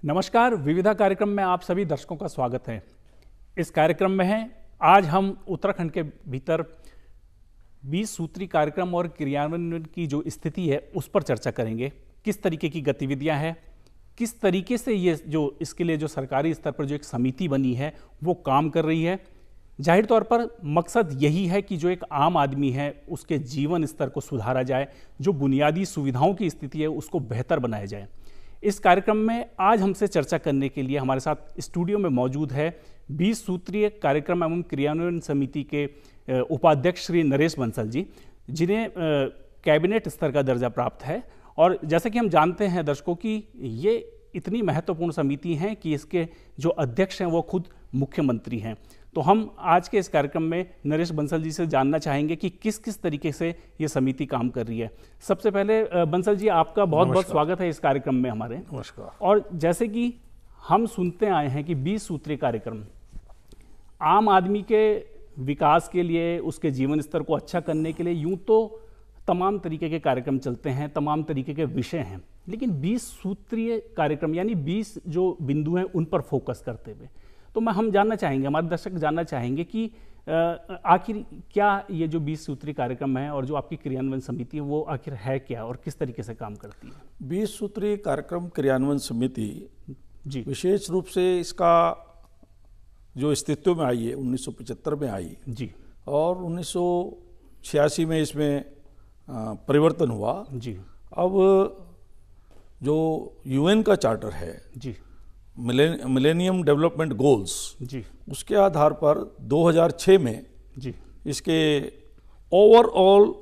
नमस्कार, विविधा कार्यक्रम में आप सभी दर्शकों का स्वागत है। इस कार्यक्रम में है आज हम उत्तराखंड के भीतर 20 सूत्री कार्यक्रम और क्रियान्वयन की जो स्थिति है उस पर चर्चा करेंगे। किस तरीके की गतिविधियां हैं, किस तरीके से ये जो इसके लिए जो सरकारी स्तर पर जो एक समिति बनी है वो काम कर रही है। जाहिर तौर पर मकसद यही है कि जो एक आम आदमी है उसके जीवन स्तर को सुधारा जाए, जो बुनियादी सुविधाओं की स्थिति है उसको बेहतर बनाया जाए। इस कार्यक्रम में आज हमसे चर्चा करने के लिए हमारे साथ स्टूडियो में मौजूद है 20 सूत्रीय कार्यक्रम एवं क्रियान्वयन समिति के उपाध्यक्ष श्री नरेश बंसल जी, जिन्हें कैबिनेट स्तर का दर्जा प्राप्त है। और जैसा कि हम जानते हैं दर्शकों कि ये इतनी महत्वपूर्ण समिति है कि इसके जो अध्यक्ष हैं वो खुद मुख्यमंत्री हैं। तो हम आज के इस कार्यक्रम में नरेश बंसल जी से जानना चाहेंगे कि किस किस तरीके से ये समिति काम कर रही है। सबसे पहले बंसल जी, आपका बहुत बहुत स्वागत है इस कार्यक्रम में हमारे। नमस्कार। और जैसे कि हम सुनते आए हैं कि 20 सूत्री कार्यक्रम आम आदमी के विकास के लिए, उसके जीवन स्तर को अच्छा करने के लिए यूं तो तमाम तरीके के कार्यक्रम चलते हैं, तमाम तरीके के विषय हैं, लेकिन 20 सूत्रीय कार्यक्रम यानी 20 जो बिंदु हैं उन पर फोकस करते हुए तो हम जानना चाहेंगे, हमारे दर्शक जानना चाहेंगे कि आखिर क्या ये जो 20 सूत्री कार्यक्रम है और जो आपकी क्रियान्वयन समिति है वो आखिर है क्या और किस तरीके से काम करती है। 20 सूत्री कार्यक्रम क्रियान्वयन समिति जी विशेष रूप से इसका जो अस्तित्व में आई है 1975 में आई जी, और 1986 में इसमें परिवर्तन हुआ जी। अब जो यूएन का चार्टर है जी मिलेनियम डेवलपमेंट गोल्स, जी उसके आधार पर 2006 में जी इसके ओवरऑल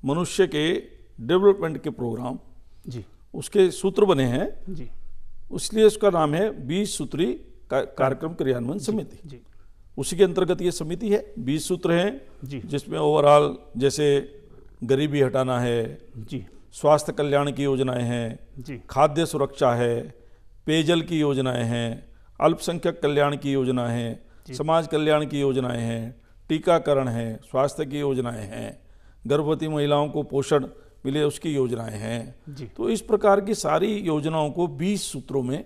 मनुष्य के डेवलपमेंट के प्रोग्राम जी उसके सूत्र बने हैं जी, इसलिए उसका नाम है 20 सूत्री कार्यक्रम क्रियान्वयन समिति। जी उसी के अंतर्गत ये समिति है। 20 सूत्र हैं जी जिसमें ओवरऑल जैसे गरीबी हटाना है, जी स्वास्थ्य कल्याण की योजनाएं हैं, जी खाद्य सुरक्षा है, पेयजल की योजनाएं हैं, अल्पसंख्यक कल्याण की योजनाएं हैं, समाज कल्याण की योजनाएं हैं, टीकाकरण है, स्वास्थ्य की योजनाएं हैं, गर्भवती महिलाओं को पोषण मिले उसकी योजनाएं हैं। जी। तो इस प्रकार की सारी योजनाओं को 20 सूत्रों में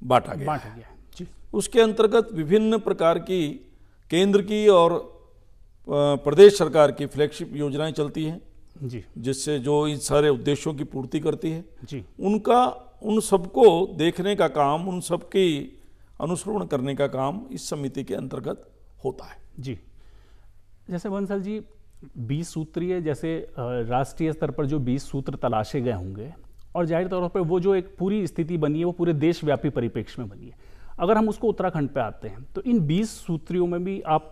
बांटा गया है। जी उसके अंतर्गत विभिन्न प्रकार की केंद्र की और प्रदेश सरकार की फ्लैगशिप योजनाएं चलती हैं जी जिससे जो इन सारे उद्देश्यों की पूर्ति करती है। जी उन सबको देखने का काम, उन सबकी अनुसरण करने का काम इस समिति के अंतर्गत होता है। जी। जैसे बंसल जी 20 सूत्रीय जैसे राष्ट्रीय स्तर पर जो 20 सूत्र तलाशे गए होंगे और जाहिर तौर पर वो जो एक पूरी स्थिति बनी है वो पूरे देशव्यापी परिप्रेक्ष्य में बनी है। अगर हम उसको उत्तराखंड पे आते हैं तो इन 20 सूत्रियों में भी आप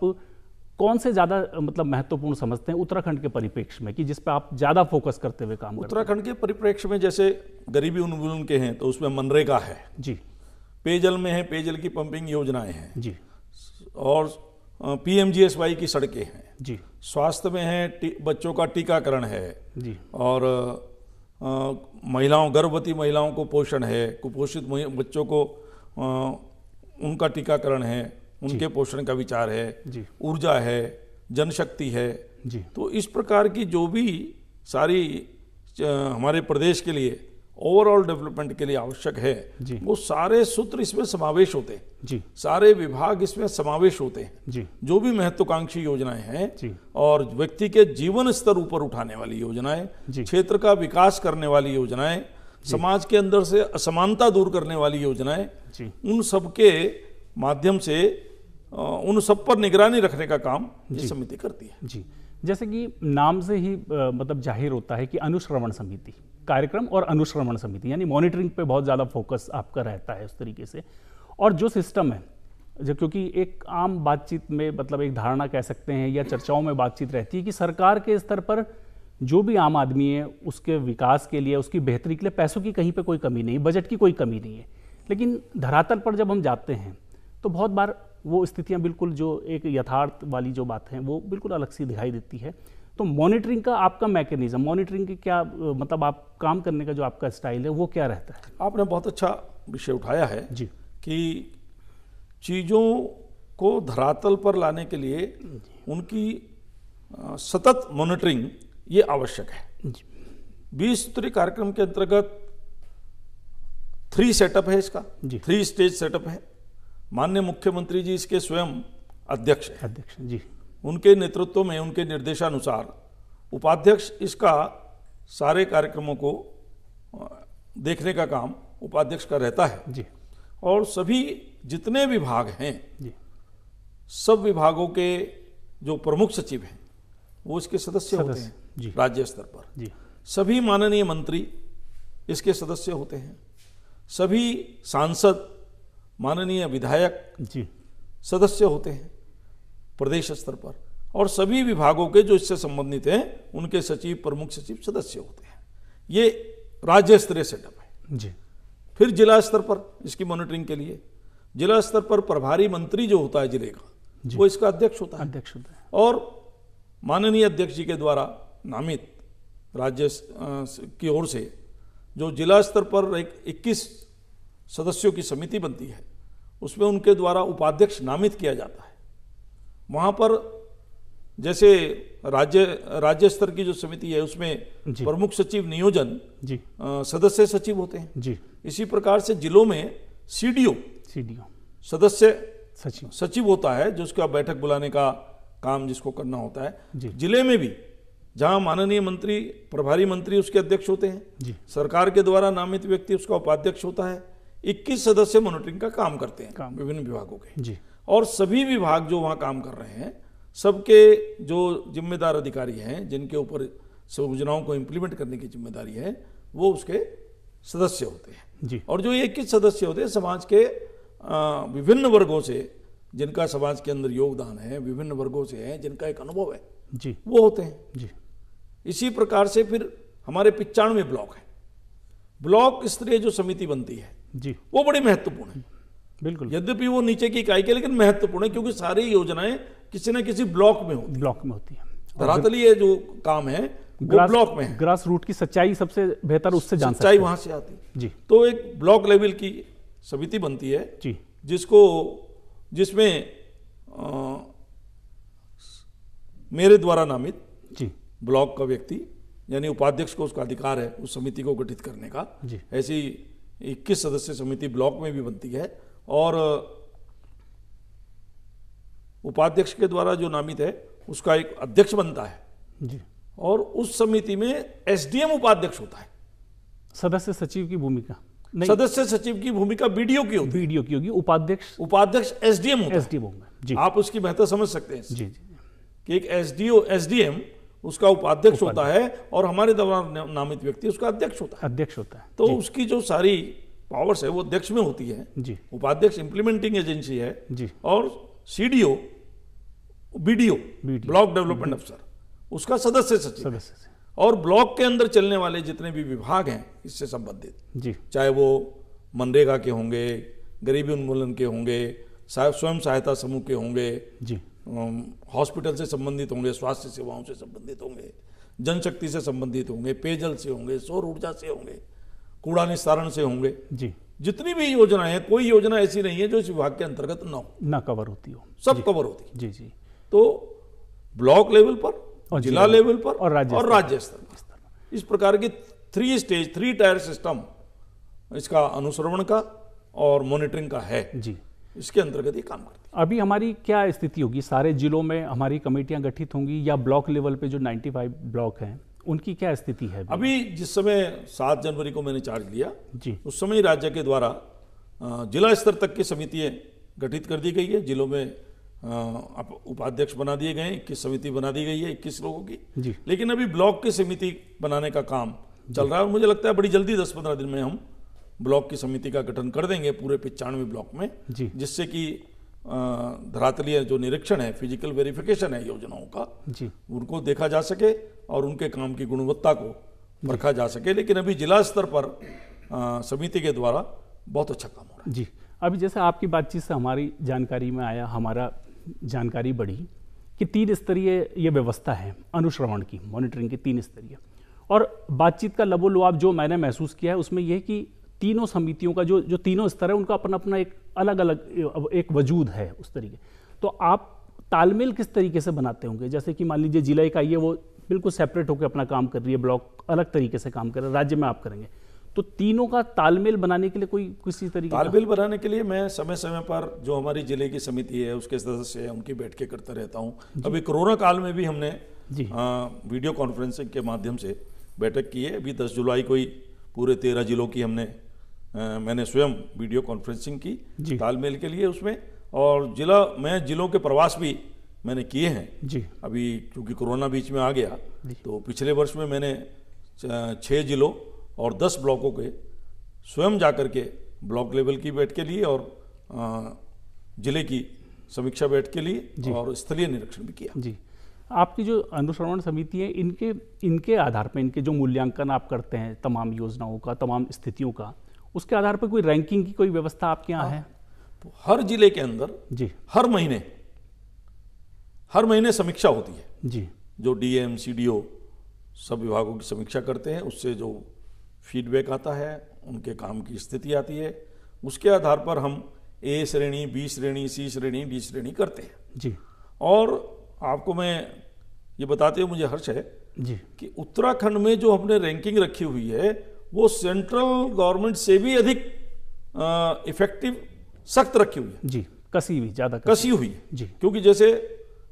कौन से ज़्यादा मतलब महत्वपूर्ण समझते हैं उत्तराखंड के परिप्रेक्ष्य में कि जिस पे आप ज़्यादा फोकस करते हुए काम करते हैं? उत्तराखंड के परिप्रेक्ष्य में जैसे गरीबी उन्मूलन के हैं तो उसमें मनरेगा है जी, पेयजल में है, पेयजल की पंपिंग योजनाएं हैं जी, और PMGSY की सड़कें हैं जी, स्वास्थ्य में है, बच्चों का टीकाकरण है जी, और गर्भवती महिलाओं को पोषण है, कुपोषित बच्चों को उनका टीकाकरण है, उनके पोषण का विचार है, ऊर्जा है, जनशक्ति है। जी। तो इस प्रकार की जो भी सारी हमारे प्रदेश के लिए ओवरऑल डेवलपमेंट के लिए आवश्यक है वो सारे सूत्र इसमें समावेश होते हैं। जी। सारे विभाग इसमें समावेश होते हैं। जी। जो भी महत्वाकांक्षी योजनाएं हैं जी। और व्यक्ति के जीवन स्तर ऊपर उठाने वाली योजनाएं, क्षेत्र का विकास करने वाली योजनाएं, समाज के अंदर से असमानता दूर करने वाली योजनाएं, उन सबके माध्यम से उन सब पर निगरानी रखने का काम ये समिति करती है। जी। जैसे कि नाम से ही मतलब जाहिर होता है कि अनुश्रवण समिति कार्यक्रम और अनुश्रवण समिति यानी मॉनिटरिंग पे बहुत ज़्यादा फोकस आपका रहता है उस तरीके से। और जो सिस्टम है जो क्योंकि एक आम बातचीत में मतलब एक धारणा कह सकते हैं या चर्चाओं में बातचीत रहती है कि सरकार के स्तर पर जो भी आम आदमी है उसके विकास के लिए, उसकी बेहतरी के लिए पैसों की कहीं पे कोई कमी नहीं, बजट की कोई कमी नहीं है। लेकिन धरातल पर जब हम जाते हैं तो बहुत बार वो स्थितियां बिल्कुल जो एक यथार्थ वाली जो बात है वो बिल्कुल अलग सी दिखाई देती है। तो मॉनिटरिंग का आपका मैकेनिज्म, मॉनिटरिंग की क्या मतलब आप काम करने का जो आपका स्टाइल है वो क्या रहता है? आपने बहुत अच्छा विषय उठाया है जी कि चीज़ों को धरातल पर लाने के लिए उनकी सतत मॉनिटरिंग ये आवश्यक है। 20 सूत्री कार्यक्रम के अंतर्गत 3 सेटअप है इसका, जी। 3 स्टेज सेटअप है। माननीय मुख्यमंत्री जी इसके स्वयं अध्यक्ष हैं। अध्यक्ष जी। उनके नेतृत्व में, उनके निर्देशानुसार उपाध्यक्ष इसका सारे कार्यक्रमों को देखने का काम उपाध्यक्ष का रहता है जी। और सभी जितने विभाग हैं जी। सब विभागों के जो प्रमुख सचिव हैं वो इसके सदस्य होते हैं जी। राज्य स्तर पर जी। सभी माननीय मंत्री इसके सदस्य होते हैं, सभी सांसद, माननीय विधायक जी सदस्य होते हैं प्रदेश स्तर पर, और सभी विभागों के जो इससे संबंधित हैं उनके सचिव, प्रमुख सचिव सदस्य होते हैं। ये राज्य स्तरीय सेटअप है जी। फिर जिला स्तर पर इसकी मॉनिटरिंग के लिए जिला स्तर पर प्रभारी मंत्री जो होता है जिले का, वो इसका अध्यक्ष होता है। अध्यक्ष होता है और माननीय अध्यक्ष जी के द्वारा नामित राज्य की ओर से जो जिला स्तर पर एक 21 सदस्यों की समिति बनती है, उसमें उनके द्वारा उपाध्यक्ष नामित किया जाता है। वहाँ पर जैसे राज्य स्तर की जो समिति है उसमें प्रमुख सचिव नियोजन जी सदस्य सचिव होते हैं जी। इसी प्रकार से जिलों में सीडीओ सदस्य सचिव होता है, जो उसका बैठक बुलाने का काम जिसको करना होता है। जिले में भी जहां माननीय मंत्री, प्रभारी मंत्री उसके अध्यक्ष होते हैं, सरकार के द्वारा नामित व्यक्ति उसका उपाध्यक्ष होता है। 21 सदस्य मॉनिटरिंग का काम करते हैं विभिन्न विभागों के, और सभी विभाग जो वहां काम कर रहे हैं सबके जो जिम्मेदार अधिकारी हैं जिनके ऊपर योजनाओं को इम्प्लीमेंट करने की जिम्मेदारी है वो उसके सदस्य होते हैं। और जो 21 सदस्य होते हैं समाज के विभिन्न वर्गों से, जिनका समाज के अंदर योगदान है, विभिन्न वर्गों से है, जिनका एक अनुभव है जी, वो होते हैं जी। इसी प्रकार से फिर हमारे 95 ब्लॉक है। ब्लॉक स्तरीय जो समिति बनती है जी, वो बड़ी महत्वपूर्ण है। बिल्कुल, यद्यपि वो नीचे की इकाई के, लेकिन महत्वपूर्ण है क्योंकि सारी योजनाएं किसी न किसी ब्लॉक में होती है। धरातलीय जो काम है वो ब्लॉक में है। ग्रास रूट की सच्चाई सबसे बेहतर उससे जान सकते हैं, सच्चाई वहां से आती है जी। तो एक ब्लॉक लेवल की समिति बनती है जी, जिसमें मेरे द्वारा नामित जी ब्लॉक का व्यक्ति यानी उपाध्यक्ष को उसका अधिकार है उस समिति को गठित करने का जी। ऐसी 21 सदस्य समिति ब्लॉक में भी बनती है और उपाध्यक्ष के द्वारा जो नामित है उसका एक अध्यक्ष बनता है जी। और उस समिति में एसडीएम उपाध्यक्ष होता है। सदस्य सचिव की भूमिका नहीं, सदस्य सचिव की भूमिका बीडीओ की होगी। उपाध्यक्ष एसडीएम होता है जी। आप उसकी बेहतर समझ सकते हैं जी जी कि एक एसडीएम उसका उपाध्यक्ष होता है और हमारे द्वारा नामित व्यक्ति उसका अध्यक्ष होता है। तो उसकी जो सारी पावर्स है वो अध्यक्ष में होती है जी। उपाध्यक्ष इंप्लीमेंटिंग एजेंसी है जी। और सीडीओ बीडीओ ब्लॉक डेवलपमेंट अफसर उसका सदस्य सचिव। और ब्लॉक के अंदर चलने वाले जितने भी विभाग हैं इससे संबंधित जी, चाहे वो मनरेगा के होंगे, गरीबी उन्मूलन के होंगे, स्वयं सहायता समूह के होंगे जी, हॉस्पिटल से संबंधित होंगे, स्वास्थ्य सेवाओं से संबंधित होंगे, जनशक्ति से संबंधित होंगे, पेयजल से होंगे, सौर ऊर्जा से होंगे, कूड़ा निस्तारण से होंगे जी। जितनी भी योजनाएं हैं, कोई योजना ऐसी नहीं है जो इस विभाग के अंतर्गत ना कवर होती हो, सब कवर होती है जी जी। तो ब्लॉक लेवल पर, जिला लेवल पर और राज्य स्तर पर इस प्रकार की 3 स्टेज 3 टायर सिस्टम इसका अनुश्रवण का और मॉनिटरिंग का है जी। इसके अंतर्गत ही काम करती है। अभी हमारी क्या स्थिति होगी? सारे जिलों में हमारी कमेटियां गठित होंगी या ब्लॉक लेवल पे जो 95 ब्लॉक हैं उनकी क्या स्थिति है? अभी जिस समय 7 जनवरी को मैंने चार्ज लिया जी, उस समय राज्य के द्वारा जिला स्तर तक की समितियां गठित कर दी गई है। जिलों में उपाध्यक्ष बना दिए गए, 21 समिति बना दी गई है 21 लोगों की जी। लेकिन अभी ब्लॉक की समिति बनाने का काम चल रहा है और मुझे लगता है बड़ी जल्दी 10-15 दिन में हम ब्लॉक की समिति का गठन कर देंगे पूरे 95 ब्लॉक में जी। जिससे कि धरातलीय जो निरीक्षण है, फिजिकल वेरिफिकेशन है योजनाओं का जी, उनको देखा जा सके और उनके काम की गुणवत्ता को परखा जा सके। लेकिन अभी जिला स्तर पर समिति के द्वारा बहुत अच्छा काम हो रहा है जी। अभी जैसे आपकी बातचीत से हमारी जानकारी में आया, हमारा जानकारी बढ़ी कि 3 स्तरीय ये व्यवस्था है अनुश्रवण की, मॉनिटरिंग की 3 स्तरीय। और बातचीत का लबोलुआब जो मैंने महसूस किया है उसमें यह कि तीनों समितियों का जो तीनों स्तर है उनका अपना अपना एक अलग अलग एक वजूद है उस तरीके। तो आप तालमेल किस तरीके से बनाते होंगे? जैसे कि मान लीजिए जिला इकाई है वो बिल्कुल सेपरेट होकर अपना काम कर रही है, ब्लॉक अलग तरीके से काम कर रहे हैं, राज्य में आप करेंगे, तो तीनों का तालमेल बनाने के लिए कोई किसी तरीके तालमेल बनाने के लिए मैं समय समय पर जो हमारी जिले की समिति है, उसके सदस्य हैं, उनकी बैठकें करता रहता हूँ। अभी कोरोना काल में भी हमने वीडियो कॉन्फ्रेंसिंग के माध्यम से बैठक की है। अभी 10 जुलाई को ही पूरे 13 जिलों की मैंने स्वयं वीडियो कॉन्फ्रेंसिंग की तालमेल के लिए उसमें, और जिलों के प्रवास भी मैंने किए हैं जी। अभी क्योंकि कोरोना बीच में आ गया, तो पिछले वर्ष में मैंने 6 जिलों और 10 ब्लॉकों के स्वयं जाकर के ब्लॉक लेवल की बैठ के लिए और जिले की समीक्षा बैठ के लिए और स्थलीय निरीक्षण भी किया जी। आपकी जो अनुश्रवण समिति है, इनके आधार पर, इनके जो मूल्यांकन आप करते हैं तमाम योजनाओं का, तमाम स्थितियों का, उसके आधार पर कोई रैंकिंग की कोई व्यवस्था आपके यहाँ है? तो हर जिले के अंदर जी हर महीने समीक्षा होती है जी। जो डीएम सीडीओ सब विभागों की समीक्षा करते हैं, उससे जो फीडबैक आता है, उनके काम की स्थिति आती है, उसके आधार पर हम ए श्रेणी, बी श्रेणी, सी श्रेणी, डी श्रेणी करते हैं जी। और आपको मैं ये बताते हुए मुझे हर्ष है जी कि उत्तराखंड में जो हमने रैंकिंग रखी हुई है वो सेंट्रल गवर्नमेंट से भी अधिक इफेक्टिव, सख्त रखी हुई है जी। कसी हुई, ज्यादा कसी हुई है जी। क्योंकि जैसे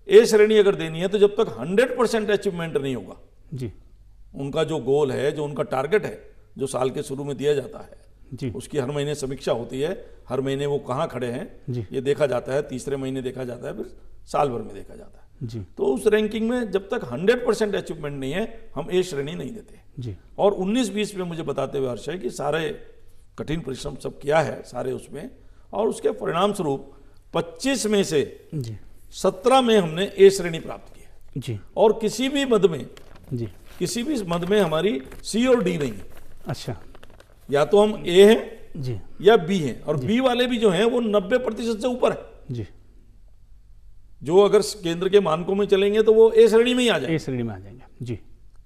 ए श्रेणी अगर देनी है तो जब तक 100% अचीवमेंट नहीं होगा जी, उनका जो गोल है, जो उनका टारगेट है, जो साल के शुरू में दिया जाता है जी, उसकी हर महीने समीक्षा होती है। हर महीने वो कहाँ खड़े हैं जी, ये देखा जाता है। तीसरे महीने देखा जाता है, फिर साल भर में देखा जाता है जी। तो उस रैंकिंग में जब तक 100% अचीवमेंट नहीं है, हम ए श्रेणी नहीं देते जी। और 19-20 में मुझे बताते हुए हर्ष है कि सारे कठिन परिश्रम सब किया है सारे उसमें, और उसके परिणाम स्वरूप 25 में से 17 में हमने ए श्रेणी प्राप्त की है जी। और किसी भी मद में हमारी सी और डी नहीं है। अच्छा, या तो हम ए हैं जी या बी हैं, और बी वाले भी जो हैं वो 90% से ऊपर है जी। जो अगर केंद्र के मानकों में चलेंगे तो वो ए श्रेणी में ही आ जाएंगे, ए श्रेणी में आ जाएंगे जी।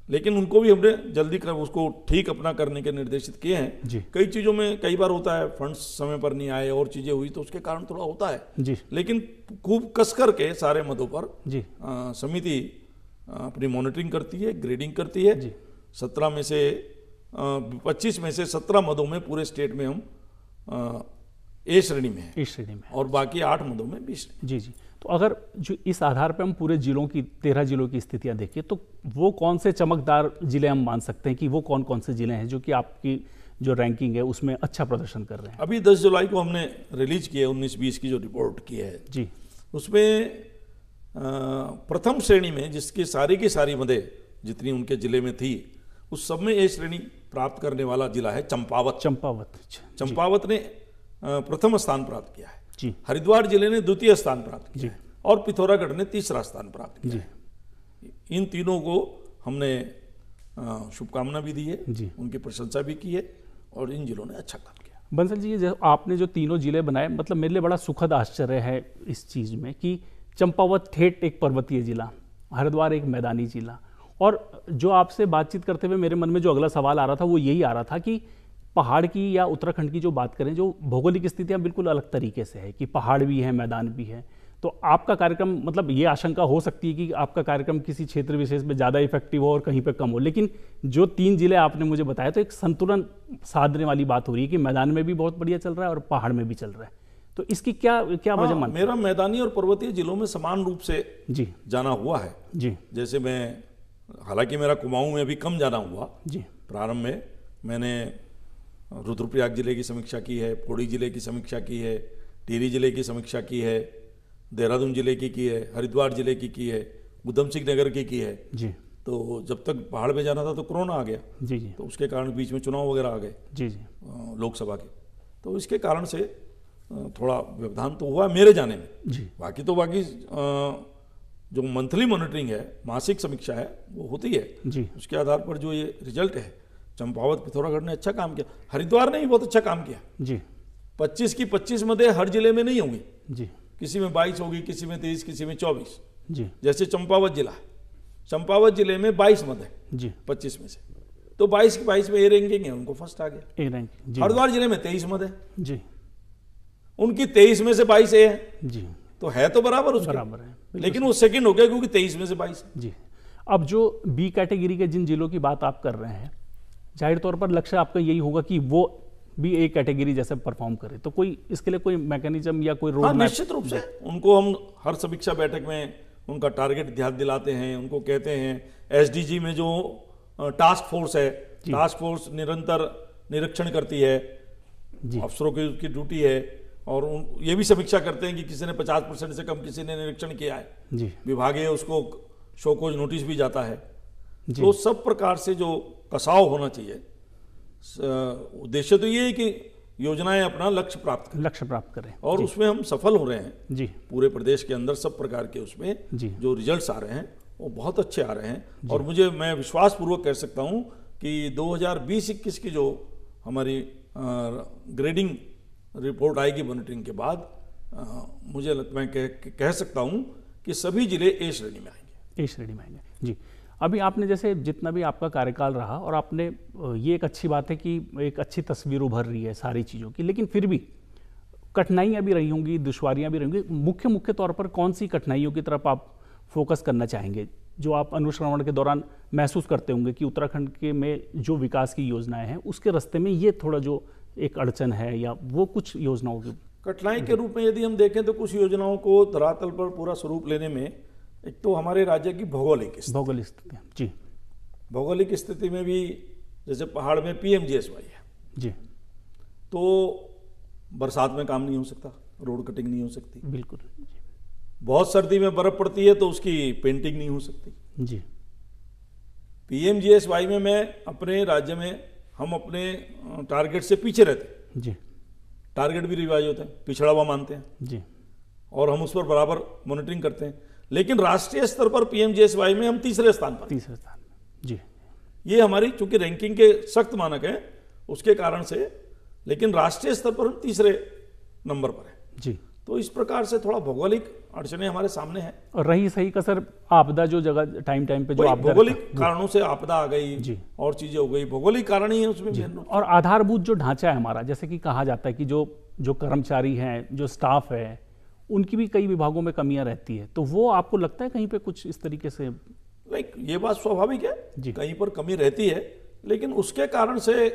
लेकिन उनको भी हमने जल्दी उसको ठीक अपना करने के निर्देशित किए हैं जी। कई चीजों में कई बार होता है फंड्स समय पर नहीं आए और चीजें हुई तो उसके कारण थोड़ा होता है जी। लेकिन खूब कस करके सारे मदों पर जी समिति अपनी मॉनिटरिंग करती है, ग्रेडिंग करती है जी। 25 में से 17 मदों में पूरे स्टेट में हम ए श्रेणी में है, और बाकी 8 मदों में बी श्रेणी जी जी। तो अगर जो इस आधार पर हम पूरे जिलों की 13 जिलों की स्थितियां देखें तो वो कौन से चमकदार जिले हम मान सकते हैं कि वो कौन कौन से जिले हैं जो कि आपकी जो रैंकिंग है उसमें अच्छा प्रदर्शन कर रहे हैं? अभी 10 जुलाई को हमने रिलीज किया 19-20 की जो रिपोर्ट की है जी, उसमें प्रथम श्रेणी में जिसकी की सारी मदें जितनी उनके जिले में थी उस सब में ए श्रेणी प्राप्त करने वाला जिला है चंपावत। चंपावत ने प्रथम स्थान प्राप्त किया है जी। हरिद्वार जिले ने द्वितीय स्थान प्राप्त किया है, और पिथौरागढ़ ने तीसरा स्थान प्राप्त किया है। इन तीनों को हमने शुभकामना भी दी है जी, उनकी प्रशंसा भी की है, और इन जिलों ने अच्छा काम किया। बंसल जी, आपने जो तीनों जिले बनाए, मतलब मेरे लिए बड़ा सुखद आश्चर्य है इस चीज में कि चंपावत ठेठ एक पर्वतीय जिला, हरिद्वार एक मैदानी जिला, और जो आपसे बातचीत करते हुए मेरे मन में जो अगला सवाल आ रहा था वो यही आ रहा था कि पहाड़ की या उत्तराखंड की जो बात करें, जो भौगोलिक स्थितियां बिल्कुल अलग तरीके से है कि पहाड़ भी है, मैदान भी है, तो आपका कार्यक्रम, मतलब ये आशंका हो सकती है कि आपका कार्यक्रम किसी क्षेत्र विशेष में ज़्यादा इफेक्टिव हो और कहीं पे कम हो, लेकिन जो 3 जिले आपने मुझे बताया तो एक संतुलन साधने वाली बात हो रही है कि मैदान में भी बहुत बढ़िया चल रहा है और पहाड़ में भी चल रहा है। तो इसकी क्या वजह मानते हैं? मेरा मैदानी और पर्वतीय जिलों में समान रूप से जी जाना हुआ है जी। जैसे मैं, हालांकि मेरा कुमाऊं में अभी कम जाना हुआ जी। प्रारंभ में मैंने रुद्रप्रयाग जिले की समीक्षा की है, पौड़ी जिले की समीक्षा की है, टिहरी जिले की समीक्षा की है, देहरादून जिले की है, हरिद्वार जिले की है, उधम सिंह नगर की है जी। तो जब तक पहाड़ में जाना था तो कोरोना आ गया जी जी, तो उसके कारण बीच में चुनाव वगैरह आ गए जी जी लोकसभा के, तो इसके कारण से थोड़ा व्यवधान तो हुआ मेरे जाने में जी। बाकी जो मंथली मॉनिटरिंग है, मासिक समीक्षा है, वो होती है जी। उसके आधार पर जो ये रिजल्ट है, चंपावत पिथौरागढ़ ने अच्छा काम किया, हरिद्वार ने भी बहुत अच्छा काम किया जी। 25 की 25 मदें हर जिले में नहीं होंगी जी, किसी में 22 होगी, किसी में 23, किसी में 24 जी। जैसे चंपावत जिला है, चंपावत जिले में 22 मद है जी 25 में से, तो 22 की 22 में ए रैंकिंग है, उनको फर्स्ट आ गया ए रैंकिंग। हरिद्वार जिले में 23 मद है जी, उनकी 23 में से 22 ए है जी, तो है तो बराबर उसके, बराबर है, लेकिन वो सेकंड हो गया क्योंकि 23 में से 22 जी। अब जो बी कैटेगरी के जिन जिलों की बात आप कर रहे हैं जाहिर तौर पर लक्ष्य आपका यही होगा कि वो भी एक कैटेगरी जैसे परफॉर्म करे, तो कोई इसके लिए कोई मैकेनिज्म या कोई रोड मैप? निश्चित रूप से उनको हम हर समीक्षा बैठक में उनका टारगेट ध्यान दिलाते हैं, उनको कहते हैं एसडीजी में जो टास्क फोर्स है, टास्क फोर्स निरंतर निरीक्षण करती है, अफसरों की उसकी ड्यूटी है, और ये भी समीक्षा करते हैं कि किसी ने 50% से कम किसी ने निरीक्षण किया है, विभागीय उसको शोकॉज नोटिस भी जाता है। तो सब प्रकार से जो कसाव होना चाहिए, उद्देश्य तो ये है कि योजनाएं अपना लक्ष्य प्राप्त करें और उसमें हम सफल हो रहे हैं जी। पूरे प्रदेश के अंदर सब प्रकार के उसमें जो रिजल्ट्स आ रहे हैं वो बहुत अच्छे आ रहे हैं, और मैं विश्वास पूर्वक कह सकता हूं कि 2020-21 की जो हमारी ग्रेडिंग रिपोर्ट आएगी मॉनिटरिंग के बाद, मैं कह सकता हूं कि सभी जिले ए श्रेणी में आएंगे। जी, अभी आपने जैसे जितना भी आपका कार्यकाल रहा, और आपने ये एक अच्छी बात है कि एक अच्छी तस्वीर उभर रही है सारी चीज़ों की, लेकिन फिर भी कठिनाइयाँ भी रही होंगी, दुश्वारियाँ भी रही होंगी। मुख्य तौर पर कौन सी कठिनाइयों की तरफ आप फोकस करना चाहेंगे, जो आप अनुश्रवण के दौरान महसूस करते होंगे कि उत्तराखंड के में जो विकास की योजनाएं हैं उसके रास्ते में ये थोड़ा जो एक अड़चन है, या वो कुछ योजनाओं की कठिनाई के रूप में यदि हम देखें तो कुछ योजनाओं को धरातल पर पूरा स्वरूप लेने में, एक तो हमारे राज्य की भौगोलिक स्थिति जी, भौगोलिक स्थिति में भी जैसे पहाड़ में पीएमजीएसवाई है जी, तो बरसात में काम नहीं हो सकता, रोड कटिंग नहीं हो सकती, बिल्कुल। बहुत सर्दी में बर्फ पड़ती है तो उसकी पेंटिंग नहीं हो सकती जी। पीएमजीएसवाई में मैं अपने राज्य में हम अपने टारगेट से पीछे रहते जी, टारगेट भी रिवाइज होते हैं, पिछड़ा हुआ मानते हैं जी, और हम उस पर बराबर मॉनिटरिंग करते हैं, लेकिन राष्ट्रीय स्तर पर पीएमजीएसवाई में हम तीसरे स्थान पर जी। ये हमारी चूंकि रैंकिंग के सख्त मानक हैं उसके कारण से, लेकिन राष्ट्रीय स्तर पर हम तीसरे नंबर पर है जी। तो इस प्रकार से थोड़ा भौगोलिक अड़चने हमारे सामने हैं। और रही सही कसर आपदा, जो जगह टाइम पे जो आपदा, भौगोलिक कारणों से आपदा आ गई जी, और चीजें हो गई, भौगोलिक कारण ही है उसमें। और आधारभूत जो ढांचा है हमारा, जैसे कि कहा जाता है कि जो कर्मचारी हैं, जो स्टाफ है, उनकी भी कई विभागों में कमियां रहती है, तो वो आपको लगता है कहीं पे कुछ इस तरीके से? ये बात स्वाभाविक है, कहीं पर कमी रहती है, लेकिन उसके कारण से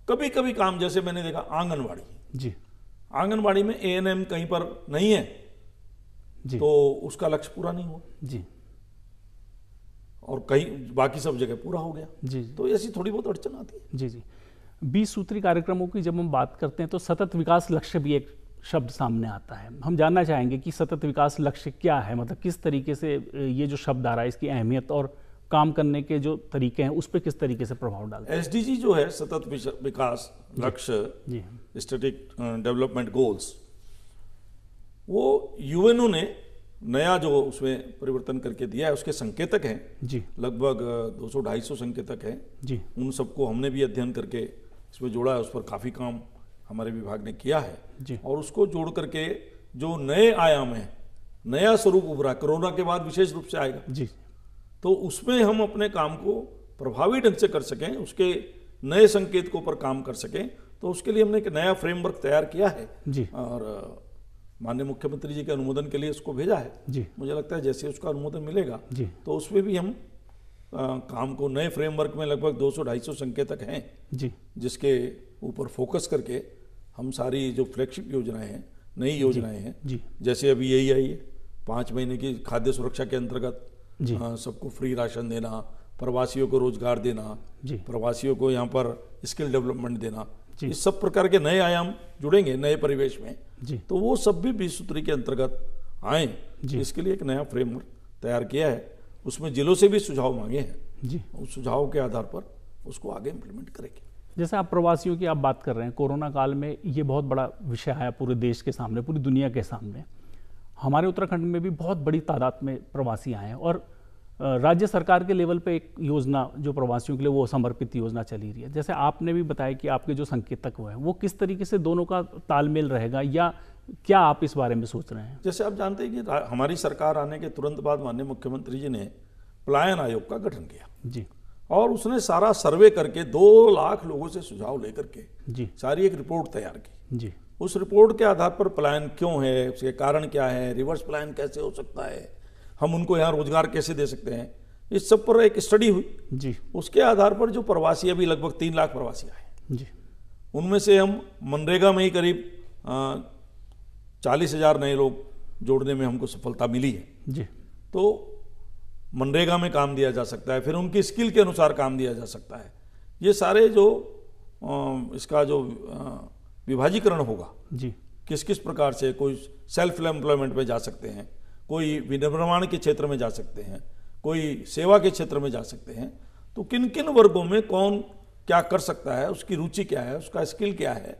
कभी कभी काम, जैसे मैंने देखा आंगनबाड़ी जी, आंगनबाड़ी में एएनएम कहीं पर नहीं है जी, तो उसका लक्ष्य पूरा नहीं हुआ जी, और कहीं बाकी सब जगह पूरा हो गया जी। तो ऐसी थोड़ी बहुत अड़चन आती है जी जी। 20 सूत्री कार्यक्रमों की जब हम बात करते हैं तो सतत विकास लक्ष्य भी एक शब्द सामने आता है। हम जानना चाहेंगे कि सतत विकास लक्ष्य क्या है, मतलब किस तरीके से ये जो शब्द आ रहा है, इसकी अहमियत और काम करने के जो तरीके हैं उस पर किस तरीके से प्रभाव डालता है? एसडीजी जो है, सतत विकास लक्ष्य, स्टैटिक डेवलपमेंट गोल्स, वो यूएनओ ने नया जो उसमें परिवर्तन करके दिया है, उसके संकेतक हैं जी, लगभग 200-250 संकेतक हैं जी। उन सबको हमने भी अध्ययन करके इसमें जोड़ा है, उस पर काफी काम हमारे विभाग ने किया है जी। और उसको जोड़ करके जो नए आयाम है, नया स्वरूप उभरा, कोरोना के बाद विशेष रूप से आएगा जी, तो उसमें हम अपने काम को प्रभावी ढंग से कर सकें, उसके नए संकेतकों पर काम कर सकें, तो उसके लिए हमने एक नया फ्रेमवर्क तैयार किया है जी, और माननीय मुख्यमंत्री जी के अनुमोदन के लिए उसको भेजा है जी। मुझे लगता है जैसे उसका अनुमोदन मिलेगा जी, तो उसमें भी हम काम को नए फ्रेमवर्क में लगभग 200-250 संकेतक हैं जी, जिसके ऊपर फोकस करके हम सारी जो फ्लैगशिप योजनाएं हैं, नई योजनाएं हैं जी, जैसे अभी यही आई है 5 महीने की खाद्य सुरक्षा के अंतर्गत सबको फ्री राशन देना, प्रवासियों को रोजगार देना जी, प्रवासियों को यहाँ पर स्किल डेवलपमेंट देना, इस सब प्रकार के नए आयाम जुड़ेंगे नए परिवेश में जी, तो वो सब भी 20 सूत्री के अंतर्गत आए। इसके लिए एक नया फ्रेमवर्क तैयार किया है, उसमें जिलों से भी सुझाव मांगे हैं जी, उस सुझाव के आधार पर उसको आगे इम्प्लीमेंट करेंगे। जैसे आप प्रवासियों की आप बात कर रहे हैं, कोरोना काल में ये बहुत बड़ा विषय आया पूरे देश के सामने, पूरी दुनिया के सामने। हमारे उत्तराखंड में भी बहुत बड़ी तादाद में प्रवासी आए हैं, और राज्य सरकार के लेवल पे एक योजना जो प्रवासियों के लिए वो समर्पित योजना चली रही है। जैसे आपने भी बताया कि आपके जो संकेतक हुए हैं, वो किस तरीके से दोनों का तालमेल रहेगा, या क्या आप इस बारे में सोच रहे हैं? जैसे आप जानते हैं कि हमारी सरकार आने के तुरंत बाद माननीय मुख्यमंत्री जी ने पलायन आयोग का गठन किया जी, और उसने सारा सर्वे करके 2 लाख लोगों से सुझाव लेकर के जी सारी एक रिपोर्ट तैयार की जी। उस रिपोर्ट के आधार पर पलायन क्यों है, उसके कारण क्या है, रिवर्स पलायन कैसे हो सकता है, हम उनको यहाँ रोजगार कैसे दे सकते हैं, इस सब पर एक स्टडी हुई जी। उसके आधार पर जो प्रवासी, अभी लगभग 3 लाख प्रवासी आए जी। उनमें से हम मनरेगा में ही करीब 40,000 नए लोग जोड़ने में हमको सफलता मिली है जी। तो मनरेगा में काम दिया जा सकता है, फिर उनकी स्किल के अनुसार काम दिया जा सकता है। ये सारे जो इसका जो विभाजीकरण होगा जी, किस किस प्रकार से, कोई सेल्फ एम्प्लॉयमेंट में जा सकते हैं, कोई विनिर्माण के क्षेत्र में जा सकते हैं, कोई सेवा के क्षेत्र में जा सकते हैं, तो किन किन वर्गों में कौन क्या कर सकता है, उसकी रुचि क्या है, उसका स्किल क्या है,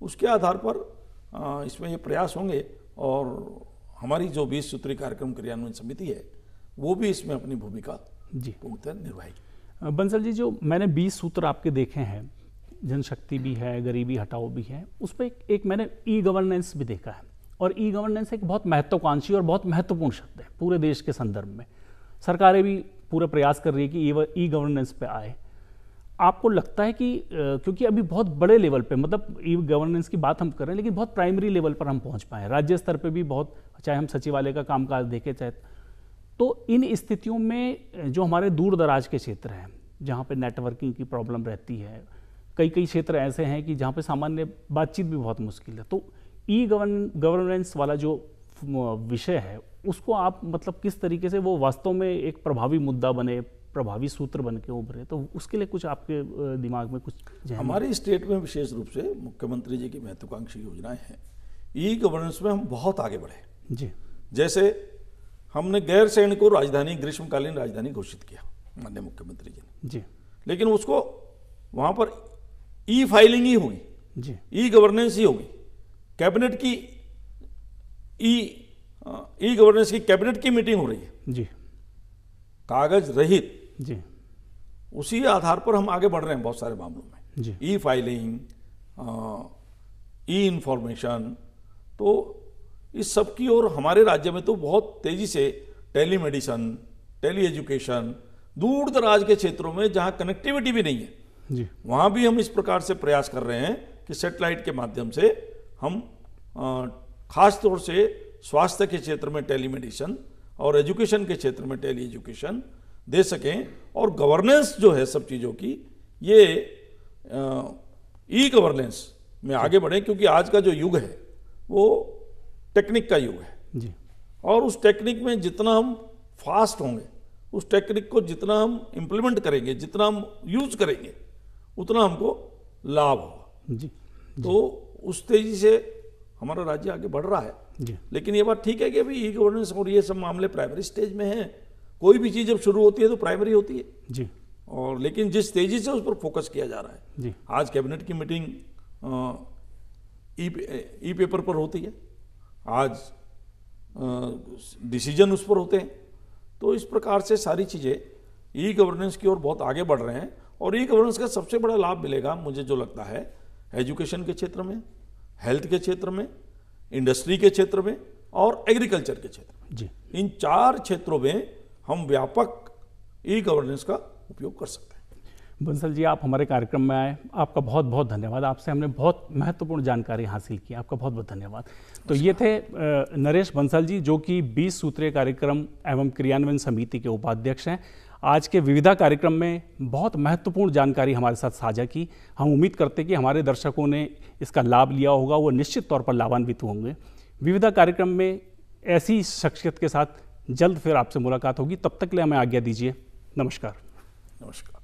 उसके आधार पर इसमें ये प्रयास होंगे। और हमारी जो 20 सूत्री कार्यक्रम क्रियान्वयन समिति है वो भी इसमें अपनी भूमिका जी पूर्णतः निभाएगी। बंसल जी, जो मैंने 20 सूत्र आपके देखे हैं, जनशक्ति भी है, गरीबी हटाओ भी है, उस पर एक मैंने ई गवर्नेंस भी देखा है। और ई गवर्नेंस एक बहुत महत्वाकांक्षी और बहुत महत्वपूर्ण शब्द है पूरे देश के संदर्भ में। सरकारें भी पूरे प्रयास कर रही है कि ई गवर्नेंस पे आए। आपको लगता है कि क्योंकि अभी बहुत बड़े लेवल पे, मतलब ई गवर्नेंस की बात हम कर रहे हैं, लेकिन बहुत प्राइमरी लेवल पर हम पहुंच पाए, राज्य स्तर पे भी बहुत, चाहे हम सचिवालय का कामकाज देखें चाहे, तो इन स्थितियों में जो हमारे दूर दराज के क्षेत्र हैं जहाँ पे नेटवर्किंग की प्रॉब्लम रहती है, कई क्षेत्र ऐसे हैं कि जहाँ पे सामान्य बातचीत भी बहुत मुश्किल है, तो ई गवर्नेंस वाला जो विषय है उसको आप मतलब किस तरीके से वो वास्तव में एक प्रभावी मुद्दा बने, प्रभावी सूत्र बन के उभरे, तो उसके लिए कुछ आपके दिमाग में कुछ? हमारे स्टेट में विशेष रूप से मुख्यमंत्री जी की महत्वाकांक्षी योजनाएं हैं। ई गवर्नेंस में हम बहुत आगे बढ़े जी। जैसे हमने गैरसैंण को राजधानी, ग्रीष्मकालीन राजधानी घोषित किया माननीय मुख्यमंत्री जी ने जी, लेकिन उसको वहां पर ई फाइलिंग ही होगी जी, ई गवर्नेंस ही होगी, कैबिनेट की ई गवर्नेंस की कैबिनेट की मीटिंग हो रही है जी, कागज रहित जी, उसी आधार पर हम आगे बढ़ रहे हैं बहुत सारे मामलों में जी, ई फाइलिंग, ई इंफॉर्मेशन, तो इस सब की ओर हमारे राज्य में तो बहुत तेजी से टेली मेडिसन, टेली एजुकेशन, दूर दराज के क्षेत्रों में जहां कनेक्टिविटी भी नहीं है जी, वहां भी हम इस प्रकार से प्रयास कर रहे हैं कि सैटेलाइट के माध्यम से हम खास तौर से स्वास्थ्य के क्षेत्र में टेली मेडिसन और एजुकेशन के क्षेत्र में टेली एजुकेशन दे सकें। और गवर्नेंस जो है सब चीज़ों की, ये ई गवर्नेंस में आगे बढ़े, क्योंकि आज का जो युग है वो टेक्निक का युग है जी, और उस टेक्निक में जितना हम फास्ट होंगे, उस टेक्निक को जितना हम इम्प्लीमेंट करेंगे, जितना हम यूज करेंगे, उतना हमको लाभ होगा। जी, तो उस तेजी से हमारा राज्य आगे बढ़ रहा है। जी, लेकिन ये बात ठीक है कि अभी ई गवर्नेंस और ये सब मामले प्राइमरी स्टेज में हैं। कोई भी चीज़ जब शुरू होती है तो प्राइमरी होती है जी, और लेकिन जिस तेजी से उस पर फोकस किया जा रहा है, जी, आज कैबिनेट की मीटिंग ई पेपर पर होती है, आज डिसीजन उस पर होते हैं, तो इस प्रकार से सारी चीज़ें ई गवर्नेंस की ओर बहुत आगे बढ़ रहे हैं। और ई गवर्नेंस का सबसे बड़ा लाभ मिलेगा मुझे जो लगता है एजुकेशन के क्षेत्र में, हेल्थ के क्षेत्र में, इंडस्ट्री के क्षेत्र में और एग्रीकल्चर के क्षेत्र में। जी। इन 4 क्षेत्रों में हम व्यापक ई गवर्नेंस का उपयोग कर सकते हैं। बंसल जी, आप हमारे कार्यक्रम में आए, आपका बहुत बहुत धन्यवाद। आपसे हमने बहुत महत्वपूर्ण जानकारी हासिल की, आपका बहुत बहुत धन्यवाद। तो ये थे नरेश बंसल जी, जो कि 20 सूत्रीय कार्यक्रम एवं क्रियान्वयन समिति के उपाध्यक्ष हैं। आज के विविधा कार्यक्रम में बहुत महत्वपूर्ण जानकारी हमारे साथ साझा की। हम उम्मीद करते हैं कि हमारे दर्शकों ने इसका लाभ लिया होगा, वो निश्चित तौर पर लाभान्वित होंगे। विविधा कार्यक्रम में ऐसी शख्सियत के साथ जल्द फिर आपसे मुलाकात होगी। तब तक के लिए हमें आज्ञा दीजिए। नमस्कार। नमस्कार।